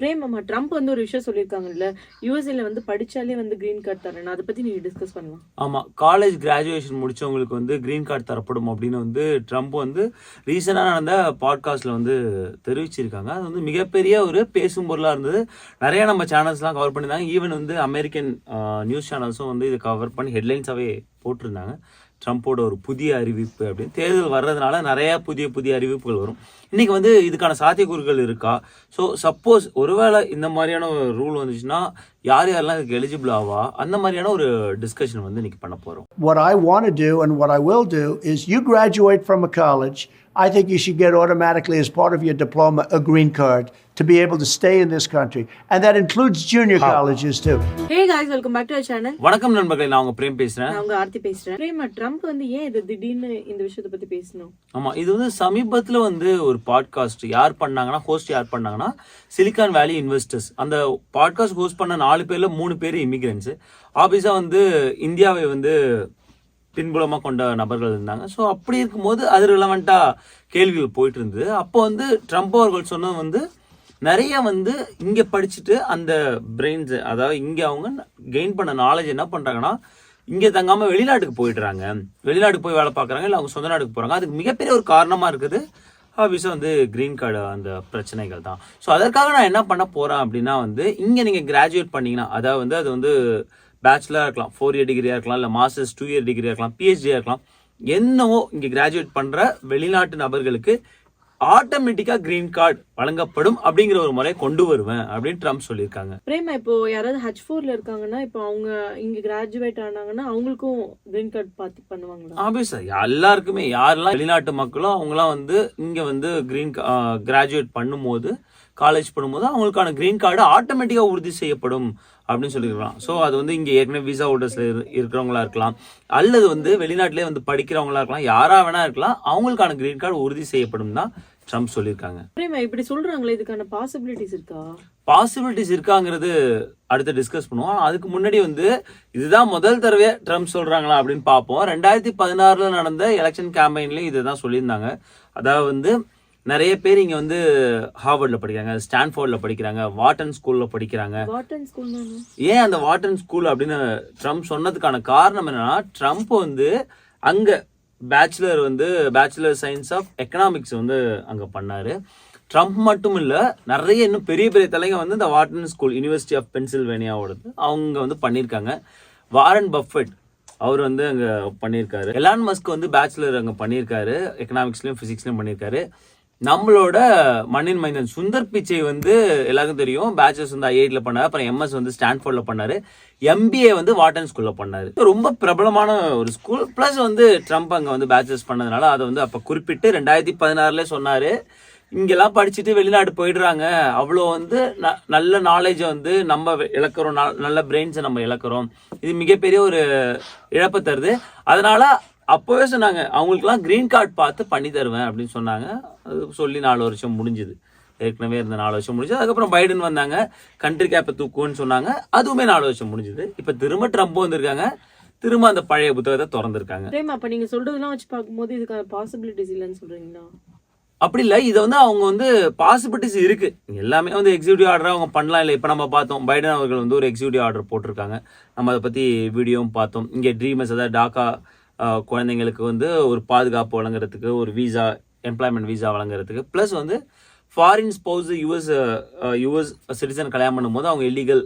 Frame அம்மா Trump வந்து ஒரு விஷயம் சொல்லியிருக்காங்கல்ல, யூஎஸ்ஏல வந்து படிச்சாலே வந்து கிரீன் கார்டு தரேன். அதை பத்தி நீங்க டிஸ்கஸ் பண்ணலாம். ஆமா, காலேஜ் கிராஜுவேஷன் முடிச்சவங்களுக்கு வந்து கிரீன் கார்டு தரப்படும் அப்படின்னு வந்து ட்ரம்ப் வந்து ரீசெண்டாக நடந்த பாட்காஸ்ட்ல வந்து தெரிவிச்சிருக்காங்க. அது வந்து மிகப்பெரிய ஒரு பேசும் பொருளாக இருந்தது. நிறைய நம்ம சேனல்ஸ்லாம் கவர் பண்ணியிருந்தாங்க. ஈவன் வந்து அமெரிக்கன் நியூஸ் சேனல்ஸும் வந்து இதை கவர் பண்ணி ஹெட்லைன்ஸாகவே போட்டிருந்தாங்க. ட்ரம்ப்போட ஒரு புதிய அறிவிப்பு அப்படின்னு. தேர்தல் வர்றதுனால நிறைய புதிய அறிவிப்புகள் வரும். இன்னைக்கு வந்து இதுக்கான சாத்தியக்கூறுகள் இருக்கா? ஸோ சப்போஸ் ஒருவேளை இந்த மாதிரியான ஒரு ரூல் வந்துச்சுன்னா யாரெல்லாம் இதுக்கு எலிஜிபிள் ஆவா, அந்த மாதிரியான ஒரு டிஸ்கஷன் வந்து இன்னைக்கு பண்ண போறோம். What I want to do and what I will do is you graduate from a college, I think you should get automatically as part of your diploma a green card to be able to stay in this country, and that includes junior colleges too. Hey guys, welcome back to our channel. வணக்கம் நண்பர்களே, நான் உங்க frame பேசுறேன். நான் உங்க ஆர்த்தி பேசுறேன். Frame, Trump வந்து ஏன் இது திடீர்னு இந்த விஷயத்தை பத்தி பேசணும்? ஆமா, இது வந்து சமீபத்துல வந்து ஒரு பாட்காஸ்ட் யார் பண்ணாங்கன்னா, ஹோஸ்ட் யார் பண்ணாங்கன்னா, சிலிகான் வேலி இன்வெஸ்டர்ஸ். அந்த பாட்காஸ்ட் ஹோஸ்ட் பண்ண 4 பேர்ல 3 பேர் இமிகிரன்ஸ். ஆபீஸா வந்து இந்தியாவை வந்து பின்புலமாக கொண்ட நபர்கள் இருந்தாங்க. ஸோ அப்படி இருக்கும்போது அது ரிலவெண்ட்டாக கேள்விகள் போயிட்டு இருந்தது. அப்போ வந்து ட்ரம்ப் அவர்கள் சொன்னது வந்து நிறைய வந்து இங்கே படிச்சுட்டு அந்த பிரெயின்ஸ், அதாவது இங்கே அவங்க கெயின் பண்ண நாலேஜ் என்ன பண்ணுறாங்கன்னா, இங்கே தங்காமல் வெளிநாட்டுக்கு போயிடுறாங்க. வெளிநாட்டுக்கு போய் வேலை பார்க்குறாங்க, இல்லை அவங்க சொந்த நாட்டுக்கு போகிறாங்க. அதுக்கு மிகப்பெரிய ஒரு காரணமாக இருக்குது ஆப்வியஸாக வந்து கிரீன் கார்டு அந்த பிரச்சனைகள் தான். ஸோ அதற்காக நான் என்ன பண்ண போகிறேன் அப்படின்னா வந்து, இங்கே நீங்கள் கிராஜுவேட் பண்ணிங்கன்னா, அதாவது வந்து அது வந்து பேச்சுலராக இருக்கலாம், 4 இயர் டிகிரியாக இருக்கலாம், இல்லை மாஸ்டர்ஸ் 2 இயர் டிகிரியாக இருக்கலாம், பிஹெச்டியாக இருக்கலாம், என்னவோ இங்கே கிராஜுவேட் பண்ணுற வெளிநாட்டு நபர்களுக்கு ஆட்டோமேட்டிக்காக கிரீன் கார்டு வழங்கப்படும் அப்படிங்கிற ஒரு முறையை கொண்டு வருவேன் அப்படின்னு ட்ரம்ப் சொல்லியிருக்காங்க. பிரேமா, இப்போ யாராவது H4ல இருக்காங்கன்னா, இப்போ அவங்க இங்க கிராஜுவேட் ஆனாங்கன்னா அவங்களுக்கும் கிரீன் கார்டு பார்த்து பண்ணுவாங்களா? ஆப்வியஸா எல்லாருக்குமே, யாரெல்லாம் வெளிநாட்டு மக்களும் அவங்களாம் வந்து இங்க வந்து கிராஜுவேட் பண்ணும்போது, காலேஜ் பண்ணும்போது அவங்களுக்கான கிரீன் கார்டு ஆட்டோமேட்டிக்காக உறுதி செய்யப்படும் அப்படின்னு சொல்லியிருக்கலாம். ஸோ அது வந்து இங்கே ஏற்கனவே விசா ஹோல்டர்ஸ்ல இருக்கிறவங்களா இருக்கலாம், அல்லது வந்து வெளிநாட்டிலே வந்து படிக்கிறவங்களா இருக்கலாம், யாரா வேணா இருக்கலாம், அவங்களுக்கான கிரீன் கார்டு உறுதி செய்யப்படும் தான் ட்ரம்ப் சொல்லியிருக்காங்க. இப்படி சொல்றாங்களே, இதுக்கான பாசிபிலிட்டிஸ் இருக்கா? பாசிபிலிட்டிஸ் இருக்காங்கிறது அடுத்து டிஸ்கஸ் பண்ணுவோம். அதுக்கு முன்னாடி வந்து இதுதான் முதல் தடவை ட்ரம்ப் சொல்றாங்களா அப்படின்னு பார்ப்போம். 2016 நடந்த எலெக்ஷன் கேம்பெயின்லயும் இதுதான் சொல்லியிருந்தாங்க. அதாவது வந்து நிறைய பேர் இங்க வந்து ஹார்வர்ட்ல படிக்கிறாங்க, ஸ்டான்ஃபோர்ட்ல படிக்கிறாங்க, வாட்டன் ஸ்கூல்ல படிக்கிறாங்க. ஏன் அந்த வாட்டன் ஸ்கூல் அப்படின்னு ட்ரம்ப் சொன்னதுக்கான காரணம் என்னன்னா, ட்ரம்ப் வந்து அங்க பேச்சுலர் சயின்ஸ் ஆஃப் எக்கனாமிக்ஸ் வந்து அங்க பண்ணாரு. ட்ரம்ப் மட்டும் இல்ல, நிறைய இன்னும் பெரிய தலைங்க வந்து இந்த வாட்டன் ஸ்கூல், யூனிவர்சிட்டி ஆஃப் பென்சில்வேனியாவோடது அவங்க வந்து பண்ணியிருக்காங்க. வாரன் பஃபெட் அவர் வந்து அங்க பண்ணியிருக்காரு. எலான் மஸ்க் வந்து பேச்சுலர் அங்க பண்ணியிருக்காரு, எக்கனாமிக்ஸ்லயும் பிசிக்ஸ்லயும் பண்ணியிருக்காரு. நம்மளோட மண்ணின் மைந்தன் சுந்தர் பிச்சை வந்து எல்லாருக்கும் தெரியும், பேச்சுலர்ஸ் வந்து IIT பண்ணாரு, அப்புறம் MS வந்து ஸ்டான்ஃபோர்ட்ல பண்ணாரு, MBA வந்து வாட்டன் ஸ்கூல்ல பண்ணாரு. ரொம்ப பிரபலமான ஒரு ஸ்கூல். பிளஸ் வந்து ட்ரம்ப் அங்க வந்து பேச்சுலர்ஸ் பண்ணதுனால அதை வந்து அப்ப குறிப்பிட்டு 2016 சொன்னாரு, இங்கெல்லாம் படிச்சுட்டு வெளிநாடு போயிடுறாங்க, அவ்வளோ வந்து நல்ல நாலேஜை வந்து நம்ம இழக்கிறோம், நல்ல பிரெயின்ஸை நம்ம இழக்கிறோம், இது மிகப்பெரிய ஒரு இழப்பை தருது. அதனால அப்போவே சொன்னாங்க, அவங்களுக்குலாம் கிரீன் கார்டு பார்த்து பண்ணி தருவேன் அப்படின்னு சொன்னாங்க. அது சொல்லி 4 வருஷம் முடிஞ்சுது. ஏற்கனவே இருந்த 4 வருஷம் முடிஞ்சது. அதுக்கப்புறம் பைடன் வந்தாங்க, கண்ட்ரி கேப்பை தூக்குன்னு சொன்னாங்க, அதுவுமே 4 வருஷம் முடிஞ்சுது. இப்போ திரும்ப ட்ரம்ப் வந்திருக்காங்க, திரும்ப அந்த பழைய புத்தகத்தை திறந்திருக்காங்க. அப்ப நீங்க சொல்றதெல்லாம் வச்சு பார்க்கும்போது இதுக்கான பாசிபிலிட்டிஸ் இல்லைன்னு சொல்றீங்களா? அப்படி இல்லை, இதை வந்து அவங்க வந்து பாசிபிலிட்டிஸ் இருக்கு. எல்லாமே வந்து எக்ஸிக்யூட்டிவ் ஆர்டர் அவங்க பண்ணலாம். இல்லை, இப்போ நம்ம பார்த்தோம், பைடன் அவர்கள் வந்து ஒரு எக்ஸிக்யூட்டிவ் ஆர்டர் போட்டிருக்காங்க. நம்ம அதை பத்தி வீடியோவும் பார்த்தோம். இங்கே ட்ரீமர்ஸ், அதாவது டாக்கா குழந்தைங்களுக்கு வந்து ஒரு பாதுகாப்பு வழங்குறதுக்கு, ஒரு விசா, எம்ப்ளாய்மெண்ட் விசா வழங்குறதுக்கு, ப்ளஸ் வந்து ஃபாரின் ஸ்பௌஸ் யூஎஸ் சிட்டிசன் கல்யாணம் பண்ணும்போது அவங்க இல்லீகல்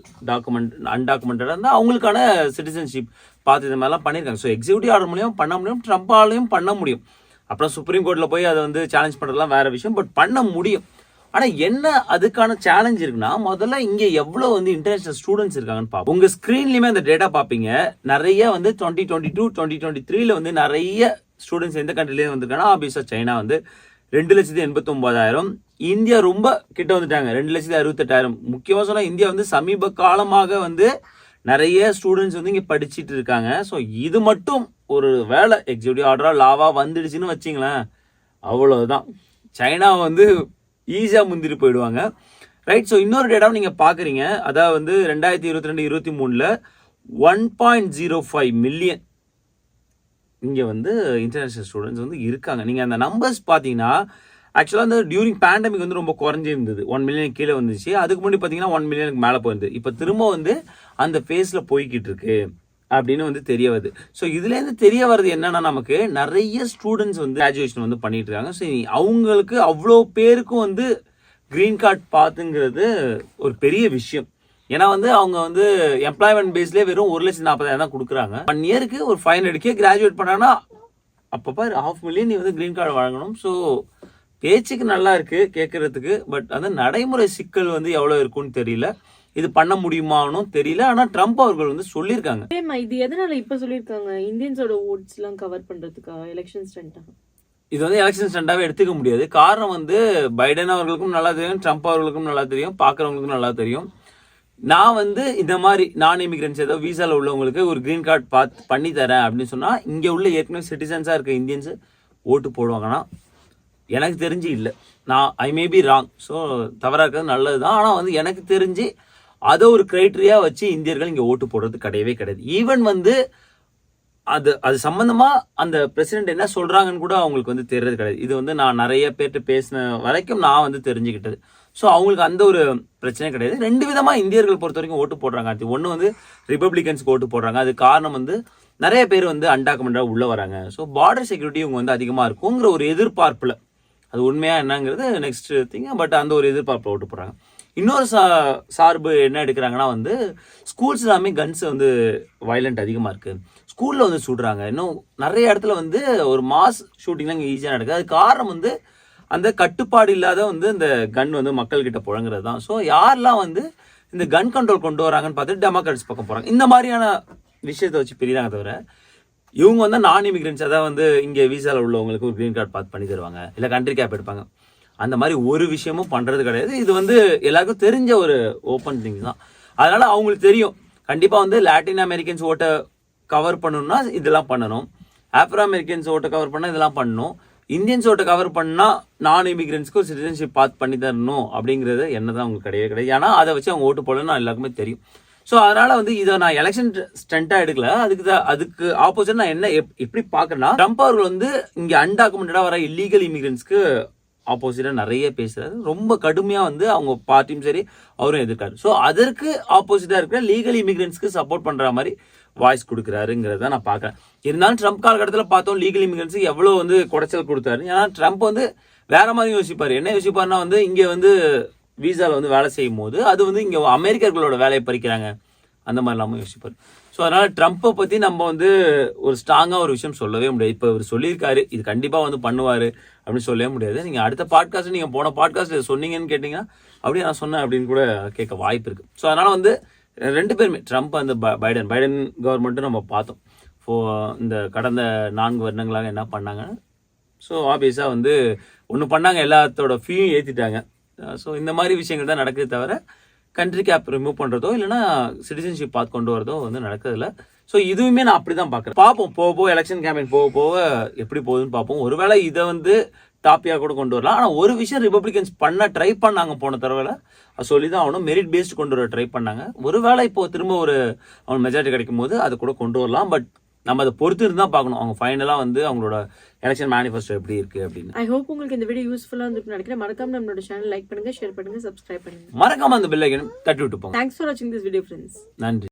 அன்டாக்குமெண்டடாக இருந்தால் அவங்களுக்கான சிட்டிசன்ஷிப் பார்த்து இது மாதிரிலாம் பண்ணியிருக்காங்க. ஸோ எக்ஸிக்யூட்டிவ் ஆர்டர் மூலியம் பண்ண முடியும், ட்ரம்ப்பாலையும் பண்ண முடியும். அப்புறம் சுப்ரீம் கோர்ட்டில் போய் அதை வந்து சேலஞ்ச் பண்ணுறதுலாம் வேற விஷயம், பட் பண்ண முடியும். ஆனால் என்ன அதுக்கான சேலஞ்ச் இருக்குன்னா, முதல்ல இங்கே எவ்வளோ வந்து இன்டர்நேஷனல் ஸ்டூடெண்ட்ஸ் இருக்காங்கன்னு பார்ப்போம். உங்கள் ஸ்க்ரீன்லையுமே அந்த டேட்டா பார்ப்பீங்க. நிறைய வந்து 2022, 2023 வந்து நிறைய ஸ்டூடெண்ட்ஸ் எந்த கண்ட்ரிலேயே வந்திருக்காங்கன்னா, ஆப்வியஸாக சைனா வந்து 2,89,000. இந்தியா ரொம்ப கிட்ட வந்துட்டாங்க, 2,68,000. முக்கியமாக சொன்னால் இந்தியா வந்து சமீப காலமாக வந்து நிறைய ஸ்டூடெண்ட்ஸ் வந்து இங்கே படிச்சுட்டு இருக்காங்க. ஸோ இது மட்டும் ஒரு வேலை எக்ஸிக்யூட்டிவ் ஆர்டரா லாவா வந்துடுச்சுன்னு வச்சிங்களேன், அவ்வளோதான், சைனா வந்து ஈஸியாக முந்திரி போயிடுவாங்க. ரைட். ஸோ இன்னொரு டேட்டாவை நீங்கள் பார்க்குறீங்க. அதாவது வந்து 2022-23 1.05 மில்லியன் இங்கே வந்து இன்டர்நேஷனல் ஸ்டூடெண்ட்ஸ் வந்து இருக்காங்க. நீங்கள் அந்த நம்பர்ஸ் பார்த்தீங்கன்னா ஆக்சுவலாக வந்து டியூரிங் பேண்டமிக் வந்து ரொம்ப குறைஞ்சிருந்தது, 1 மில்லியன் கீழே வந்துச்சு. அதுக்கு முன்னாடி பார்த்தீங்கன்னா 1 மில்லியனுக்கு மேலே போயிருந்தது. இப்போ திரும்ப வந்து அந்த ஃபேஸில் போய்கிட்டு இருக்கு அப்படின்னு வந்து தெரிய வருது. ஸோ இதுலேருந்து தெரிய வருது என்னன்னா, நமக்கு நிறைய ஸ்டூடெண்ட்ஸ் வந்து கிராஜுவேஷன் வந்து பண்ணிட்டு இருக்காங்க. ஸோ அவங்களுக்கு அவ்வளோ பேருக்கும் வந்து கிரீன் கார்டு பாத்துங்கிறது ஒரு பெரிய விஷயம். ஏன்னா வந்து அவங்க வந்து எம்ப்ளாய்மெண்ட் பேஸ்லேயே வெறும் 1,40,000 தான் கொடுக்குறாங்க. 1 இயருக்கு ஒரு 500K கிராஜுவேட் பண்ணாங்கன்னா அப்பப்போ 500,000 நீ வந்து கிரீன் கார்டு வழங்கணும். ஸோ பேச்சுக்கு நல்லா இருக்கு கேட்கறதுக்கு, பட் அந்த நடைமுறை சிக்கல் வந்து எவ்வளோ இருக்குன்னு தெரியல. இது பண்ண முடியுமானும் தெரியல. ஆனா ட்ரம்ப் அவர்கள் வந்து சொல்லியிருக்காங்க. இது எதனால இப்ப சொல்லியிருக்காங்க? இந்தியன்ஸோட ஓட்ஸ் எல்லாம் கவர் பண்றதுக்கா? எலெக்ஷன் ஸ்டண்டா? இது வந்து எலெக்ஷன் ஸ்டண்டாவே எடுத்துக்க முடியாது. காரணம் வந்து பைடன் அவர்களுக்கும் நல்லா தெரியும், ட்ரம்ப் அவர்களுக்கும் நல்லா தெரியும், பாக்குறவங்களுக்கும் நல்லா தெரியும். நான் வந்து இந்த மாதிரி நான் இமிகிரன்ஸ் ஏதோ விசால உள்ளவங்களுக்கு ஒரு கிரீன் கார்டு பண்ணி தரேன் அப்படின்னு சொன்னா இங்க உள்ள ஏற்கனவே சிட்டிசன்ஸா இருக்க இந்தியன்ஸ் ஓட்டு போடுவாங்கன்னா எனக்கு தெரிஞ்சு இல்லை. நான் ஐ மே பி ராங். ஸோ தவறாக இருக்கிறது நல்லது தான். ஆனால் வந்து எனக்கு தெரிஞ்சு அதை ஒரு கிரைட்டீரியா வச்சு இந்தியர்கள் இங்கே ஓட்டு போடுறது கிடையவே கிடையாது. ஈவன் வந்து அது சம்பந்தமா அந்த பிரசிடென்ட் என்ன சொல்றாங்கன்னு கூட அவங்களுக்கு வந்து தெரியறது கிடையாது. இது வந்து நான் நிறைய பேர்கிட்ட பேசின வரைக்கும் நான் வந்து தெரிஞ்சுக்கிட்டது. ஸோ அவங்களுக்கு அந்த ஒரு பிரச்சனை கிடையாது. 2 விதமா இந்தியர்கள் பொறுத்த வரைக்கும் ஓட்டு போடுறாங்க. அது ஒன்று வந்து ரிப்பப்ளிகன்ஸ்க்கு ஓட்டு போடுறாங்க. அது காரணம் வந்து நிறைய பேர் வந்து அன்டாக்குமெண்டாக உள்ள வராங்க. ஸோ பார்டர் செக்யூரிட்டி இவங்க வந்து அதிகமாக இருக்குங்கிற ஒரு எதிர்பார்ப்புல, அது உண்மையா என்னங்கிறது நெக்ஸ்ட் திங், பட் அந்த ஒரு எதிர்பார்ப்புல ஓட்டு போடுறாங்க. இன்னொரு சார்பு என்ன எடுக்கிறாங்கன்னா வந்து ஸ்கூல்ஸ் எல்லாமே கன்ஸ் வந்து வயலண்ட் அதிகமாக இருக்கு, ஸ்கூல்ல வந்து சுடுறாங்க. இன்னும் நிறைய இடத்துல வந்து ஒரு மாஸ் ஷூட்டிங்லாம் இங்கே ஈஸியாக நடக்குது. அது காரணம் வந்து அந்த கட்டுப்பாடு இல்லாத வந்து இந்த கன் வந்து மக்கள் கிட்ட புழங்குறது தான். ஸோ யாரெல்லாம் வந்து இந்த கன் கண்ட்ரோல் கொண்டு வராங்கன்னு பார்த்துட்டு டெமோக்ராட்ஸ் பக்கம் போறாங்க. இந்த மாதிரியான விஷயத்தை வச்சு பிரிகிறாங்க தவிர இவங்க வந்து நான் இமிகிரன்ஸ், அதாவது வந்து இங்கே விசால உள்ளவங்களுக்கு ஒரு கிரீன் கார்டு பார்த்து பண்ணி தருவாங்க, இல்லை கண்ட்ரி கேப் எடுப்பாங்க, அந்த மாதிரி ஒரு விஷயமும் பண்றது கிடையாது. இது வந்து எல்லாருக்கும் தெரிஞ்ச ஒரு ஓப்பன் திங் தான். அதனால அவங்களுக்கு தெரியும் கண்டிப்பா வந்து லாட்டின் அமெரிக்கன்ஸ் ஓட்டை கவர் பண்ணணும்னா இதெல்லாம் பண்ணணும், ஆப்ரோ அமெரிக்கன்ஸ் ஓட்டை கவர் பண்ணா இதெல்லாம் பண்ணணும், இந்தியன்ஸ் ஓட்டை கவர் பண்ணா நான் இமிகிரன்ஸ்க்கு ஒரு சிட்டிசன்ஷிப் பார்த்து பண்ணி தரணும் அப்படிங்கிறது என்னதான் அவங்களுக்கு கிடையவே கிடையாது. ஏன்னா அதை வச்சு அவங்க ஓட்டு போடணும்னு எல்லாருக்குமே தெரியும். ஸோ அதனால வந்து இதை நான் எலெக்ஷன் ஸ்டண்டா எடுக்கல. அதுக்கு ஆப்போசிட் நான் என்ன எப்படி பாக்குறேன்னா, ட்ரம்ப் அவர்கள் வந்து இங்க அன்டாக்குமெண்டடா வர இல்லீகல் இமிகிரன்ஸ்க்கு ஆப்போசிட்டா நிறைய பேசுறாரு. ரொம்ப கடுமையா வந்து அவங்க பார்ட்டியும் சரி அவரும் எதிர்க்காரு. ஸோ அதற்கு ஆப்போசிட்டா இருக்கிற லீகல் இமிகிரன்ஸ்க்கு சப்போர்ட் பண்ற மாதிரி வாய்ஸ் கொடுக்குறாருங்கிறத நான் பார்க்கறேன். இருந்தாலும் ட்ரம்ப் காலகட்டத்தில் பார்த்தோம் லீகல் இமிகிரன்ஸுக்கு எவ்வளவு வந்து குடைச்சல் கொடுத்தாரு. ஏன்னா ட்ரம்ப் வந்து வேற மாதிரி யோசிப்பாரு. என்ன யோசிப்பாருன்னா வந்து இங்க வந்து விசால வந்து வேலை செய்யும் போது அது வந்து இங்க அமெரிக்கர்களோட வேலையை பறிக்கிறாங்க, அந்த மாதிரி இல்லாமல் யோசிப்பாரு. ஸோ அதனால ட்ரம்ப்பை பத்தி நம்ம வந்து ஒரு ஸ்ட்ராங்கா ஒரு விஷயம் சொல்லவே முடியாது. இப்போ இவர் சொல்லியிருக்காரு இது கண்டிப்பா வந்து பண்ணுவாரு அப்படின்னு சொல்லவே முடியாது. நீங்க அடுத்த பாட்காஸ்ட், நீங்க போன பாட்காஸ்ட் சொன்னீங்கன்னு கேட்டீங்கன்னா அப்படியே நான் சொன்னேன் அப்படின்னு கூட கேட்க வாய்ப்பு இருக்கு. ஸோ அதனால வந்து 2 பேருமே ட்ரம்ப் அந்த பைடன் கவர்மெண்ட்டும் நம்ம பார்த்தோம் இந்த கடந்த 4 வருடங்களாக என்ன பண்ணாங்க. ஸோ ஆப்வியஸாக வந்து ஒன்று பண்ணாங்க, எல்லாத்தோட ஃபீயும் ஏற்றிட்டாங்க. ஸோ இந்த மாதிரி விஷயங்கள் தான் நடக்குது தவிர கண்ட்ரி கேப் ரிமூவ் பண்ணுறதோ இல்லைனா சிட்டிசன்ஷிப் பார்த்து கொண்டு வரதோ வந்து நடக்கிறதில்ல. ஸோ இதுவுமே நான் அப்படி தான் பார்க்குறேன். பார்ப்போம் போக எலெக்ஷன் கேம்பெயின் போக எப்படி போகுதுன்னு பார்ப்போம். ஒருவேளை இதை வந்து டாப்பியாக கூட கொண்டு வரலாம். ஆனால் ஒரு விஷயம் ரிப்பப்ளிகன்ஸ் ட்ரை பண்ணாங்க போன தடவை, சொல்லி தான் ஆகணும், மெரிட் பேஸ்ட் கொண்டு வர ட்ரை பண்ணாங்க. ஒருவேளை இப்போ திரும்ப அவங்க மெஜாரிட்டி கிடைக்கும் போது அதை கூட கொண்டு வரலாம். பட் நம்ம அதை பொறுத்து இருந்தால் பார்க்கணும் அவங்க ஃபைனலாக வந்து அவங்களோட எலெக்ஷன் மேனிஃபெஸ்டோ எப்படி இருக்கு அப்படின்னு. ஐ ஹோப் உங்களுக்கு இந்த வீடியோ யூஸ்ஃபுல்லாக வந்து நினைக்கிறேன். மறக்காம நம்மளோட சேனல் லைக் பண்ணுங்க, ஷேர் பண்ணுங்க, சப்ஸ்கிரைப் பண்ணுங்க, மறக்காம அந்த பெல் ஐக்கன் தட்டி விட்டு போங்க. தேங்க்ஸ் ஃபார் வாட்சிங் திஸ் வீடியோ ஃப்ரெண்ட்ஸ். நன்றி.